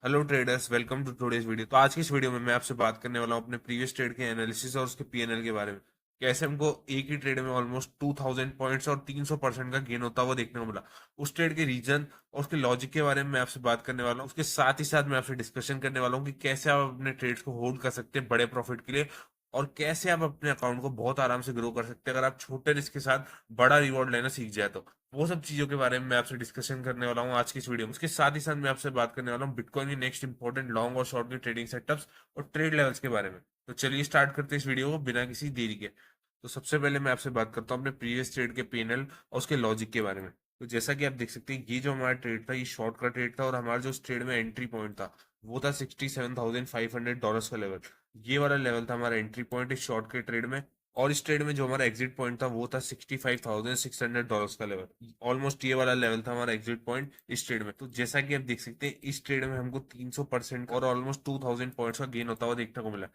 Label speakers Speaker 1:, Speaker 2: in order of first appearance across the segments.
Speaker 1: Hello traders, welcome to today's video. तो आज की इस वीडियो में मैं आपसे बात करने वाला हूँ अपने प्रीवियस ट्रेड के एनालिसिस और उसके पीएनएल के बारे में। कैसे हमको एक ही ट्रेड में ऑलमोस्ट 2000 पॉइंट्स और 300% का गेन होता हुआ देखने को मिला। उस ट्रेड के रीजन और उसके लॉजिक के बारे में मैं आपसे बात करने वाला हूँ। उसके साथ ही साथ मैं आपसे डिस्कशन करने वाला हूँ कि कैसे आप अपने ट्रेड्स को होल्ड कर सकते हैं बड़े प्रॉफिट के लिए, और कैसे आप अपने अकाउंट को बहुत आराम से ग्रो कर सकते हैं अगर आप छोटे रिस्क के साथ बड़ा रिवॉर्ड लेना सीख जाए तो। वो सब चीजों के बारे में मैं आपसे डिस्कशन करने वाला हूँ आज की इस वीडियो में। उसके साथ ही साथ मैं आपसे बात करने वाला हूँ बिटकॉइन की नेक्स्ट इंपॉर्टेंट लॉन्ग और शॉर्ट के ट्रेडिंग सेटअप्स और ट्रेड लेवल्स के बारे में। तो चलिए स्टार्ट करते हैं इस वीडियो को बिना किसी देरी के। तो सबसे पहले मैं आपसे बात करता हूँ अपने प्रीवियस ट्रेड के पीएनएल और उसके लॉजिक के बारे में। तो जैसा कि आप देख सकते हैं, ये जो हमारा ट्रेड था ये शॉर्ट का ट्रेड था, और हमारा जो इस ट्रेड में एंट्री पॉइंट था वो था $67,500 का लेवल। ये वाला लेवल था हमारा एंट्री पॉइंट इस शॉर्ट के ट्रेड में। और इस ट्रेड में जो हमारा एग्जिट पॉइंट था वो था $65,600 का लेवल। ऑलमोस्ट ये वाला लेवल था हमारा एग्जिट पॉइंट इस ट्रेड में। तो जैसा कि आप देख सकते हैं, इस ट्रेड में हमको 300% और ऑलमोस्ट 2000 पॉइंट्स का गेन होता हुआ देखने को मिला।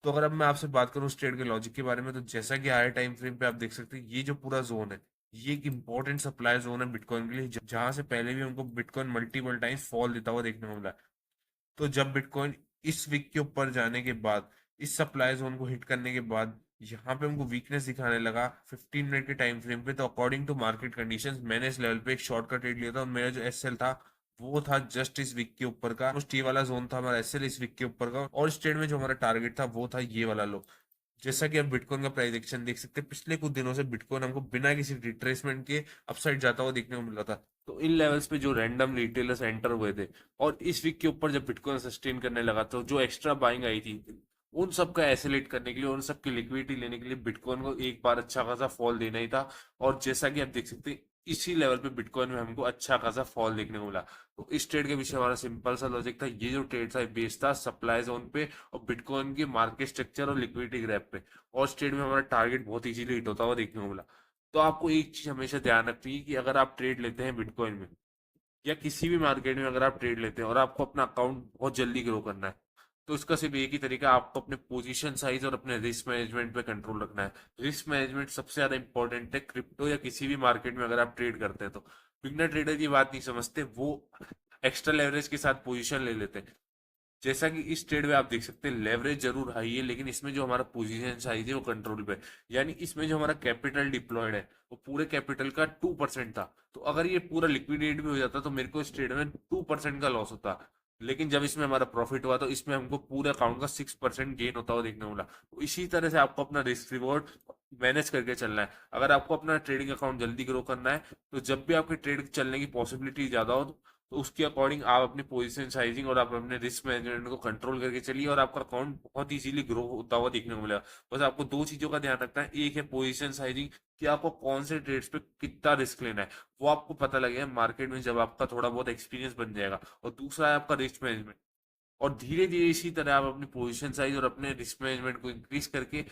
Speaker 1: तो अगर अब मैं आपसे बात करूं उस ट्रेड के लॉजिक के बारे में, तो जैसा कि हायर टाइम फ्रेम पे आप देख सकते हैं, ये जो पूरा जोन है ये एक इंपॉर्टेंट सप्लाई जोन है बिटकॉइन के लिए, जहां से पहले भी हमको बिटकॉइन मल्टीपल टाइम्स फॉल देता हुआ देखने को मिला। तो जब बिटकॉइन इस वीक के ऊपर जाने के बाद, इस सप्लाई जोन को हिट करने के बाद यहाँ पे हमको वीकनेस दिखाने लगा 15 मिनट के टाइम फ्रेम पे, तो अकॉर्डिंग टू मार्केट कंडीशंस मैंने इस लेवल पे एक शॉर्ट का ट्रेड लिया था, और मेरा जो एसएल था वो था जस्ट इस वीक के ऊपर का। उस टी वाला जोन था हमारा एसएल इस वीक के ऊपर का, और इस ट्रेड में जो हमारा टारगेट था वो था ये वाला लो। जैसा कि आप बिटकॉइन का प्राइस एक्शन देख सकते हैं, पिछले कुछ दिनों से बिटकॉइन हमको बिना किसी रिट्रेसमेंट के अपसाइड जाता हुआ देखने को मिल रहा था। तो इन लेवल्स पे जो रैंडम रिटेलर्स एंटर हुए थे, और इस वीक के ऊपर जब बिटकॉइन सस्टेन करने लगा, तो जो एक्स्ट्रा बाइंग आई थी उन सब का एसिलेट करने के लिए, उन सब की लिक्विडिटी लेने के लिए बिटकॉइन को एक बार अच्छा खासा फॉल देना ही था। और जैसा कि आप देख सकते हैं, इसी लेवल पे बिटकॉइन में हमको अच्छा खासा फॉल देखने को मिला। तो इस ट्रेड के पीछे हमारा सिंपल सा लॉजिक था, ये जो ट्रेड था बेस्ड था सप्लाई जोन पे और बिटकॉइन के मार्केट स्ट्रक्चर और लिक्विडिटी ग्रैप पे। और इस ट्रेड में हमारा टारगेट बहुत इजीली हिट होता हुआ देखने को मिला। तो आपको एक चीज हमेशा ध्यान रखनी है कि अगर आप ट्रेड लेते हैं बिटकॉइन में या किसी भी मार्केट में, अगर आप ट्रेड लेते हैं और आपको अपना अकाउंट बहुत जल्दी ग्रो करना है, तो इसका सिर्फ एक ही तरीका, आपको अपने पोजीशन साइज और अपने रिस्क मैनेजमेंट पे कंट्रोल रखना है। रिस्क मैनेजमेंट सबसे ज्यादा इंपॉर्टेंट है क्रिप्टो या किसी भी मार्केट में अगर आप ट्रेड करते हैं तो। बिगनर ट्रेडर ये बात नहीं समझते, वो एक्स्ट्रा लेवरेज के साथ पोजीशन ले लेते हैं। जैसा कि इस ट्रेड में आप देख सकते हैं, लेवरेज जरूर हाई है, लेकिन इसमें जो हमारा पोजीशन साइज है वो कंट्रोल पे है। यानी इसमें जो हमारा कैपिटल डिप्लॉयड है वो पूरे कैपिटल का 2% था। तो अगर ये पूरा लिक्विडेट भी हो जाता तो मेरे को इस ट्रेड में 2% का लॉस होता। लेकिन जब इसमें हमारा प्रॉफिट हुआ तो इसमें हमको पूरे अकाउंट का 6% गेन होता हुआ देखने को मिला। तो इसी तरह से आपको अपना रिस्क रिवॉर्ड मैनेज करके चलना है। अगर आपको अपना ट्रेडिंग अकाउंट जल्दी ग्रो करना है, तो जब भी आपके ट्रेड चलने की पॉसिबिलिटी ज्यादा हो, तो उसके अकॉर्डिंग आप अपनी पोजीशन साइजिंग और आप अपने रिस्क मैनेजमेंट को कंट्रोल करके चलिए, और आपका अकाउंट बहुत इजीली ग्रो होता हुआ देखने को मिलेगा। बस आपको दो चीजों का ध्यान रखना है, एक है पोजीशन साइजिंग, कि आपको कौन से ट्रेड्स पे कितना रिस्क लेना है वो आपको पता लगेगा मार्केट में जब आपका थोड़ा बहुत एक्सपीरियंस बन जाएगा। और दूसरा है आपका रिस्क मैनेजमेंट। और धीरे धीरे इसी तरह आप अपनी पोजीशन साइज और अपने रिस्क मैनेजमेंट को इंक्रीज करके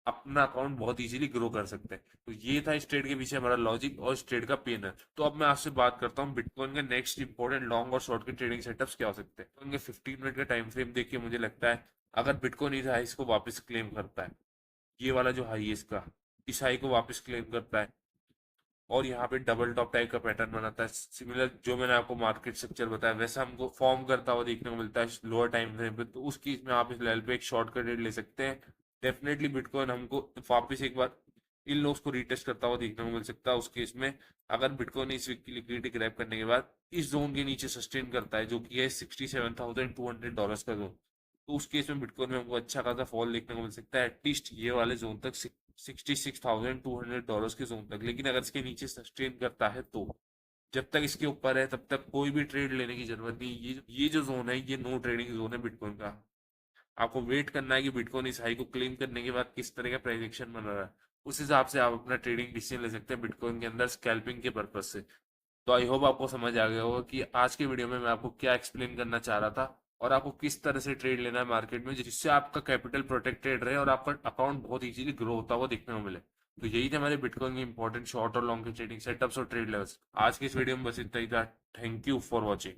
Speaker 1: अपना अकाउंट बहुत इजीली ग्रो कर सकते हैं। तो ये था इस ट्रेड के पीछे हमारा लॉजिक और इस ट्रेड का पेन है। तो अब मैं आपसे बात करता हूँ बिटकॉइन के नेक्स्ट इंपॉर्टेंट लॉन्ग और शॉर्ट के ट्रेडिंग सेटअप्स क्या हो सकते हैं। उनके 15 मिनट का टाइम फ्रेम देख के मुझे लगता है, अगर बिटकॉइन इस हाई को वापस क्लेम करता है, ये वाला जो हाई है इसका, इस हाई को वापस क्लेम करता है और यहाँ पे डबल टॉप टाइप का पैटर्न बनाता है, सिमिलर जो मैंने आपको मार्केट स्ट्रक्चर बताया वैसा हमको फॉर्म करता हुआ देखने को मिलता है लोअर टाइम फ्रेम पे, तो उस केस में आप इस लेवल पे एक शॉर्ट का ट्रेड ले सकते हैं। डेफिनेटली बिटकॉइन हमको वापस एक बार इन लोग को रिटेस्ट करता हुआ देखने को मिल सकता है। उस केस में अगर बिटकॉइन इस वीक की लिक्विडिटी ग्रैब करने के बाद इस जोन के नीचे सस्टेन करता है, जो कि है $67,200 का जोन, तो उस केस में बिटकॉइन में हमको अच्छा खासा फॉल देखने को मिल सकता है, एटलीस्ट ये वाले जोन तक, $66,200 के जोन तक। लेकिन अगर इसके नीचे सस्टेन करता है तो जब तक इसके ऊपर है तब तक कोई भी ट्रेड लेने की जरूरत नहीं। ये जो जोन है ये नो ट्रेडिंग जोन है बिटकॉइन का। आपको वेट करना है कि बिटकॉइन इस हाई को क्लेम करने के बाद किस तरह का प्राइजेक्शन बन रहा है, उस हिसाब से आप अपना ट्रेडिंग डिसीजन ले सकते हैं बिटकॉइन के अंदर स्कैल्पिंग के पर्पज से। तो आई होप आपको समझ आ गया होगा कि आज के वीडियो में मैं आपको क्या एक्सप्लेन करना चाह रहा था, और आपको किस तरह से ट्रेड लेना है मार्केट में, जिससे आपका कैपिटल प्रोटेक्टेड रहे और आपका अकाउंट बहुत इजीली ग्रो होता हुआ देखने को मिले। तो यही थे हमारे बिटकॉइन के इंपॉर्टेंट शॉर्ट और लॉन्ग के ट्रेडिंग सेटअप्स और ट्रेड लेवल्स। आज की इस वीडियो में बस इतना ही था। Thank you for watching.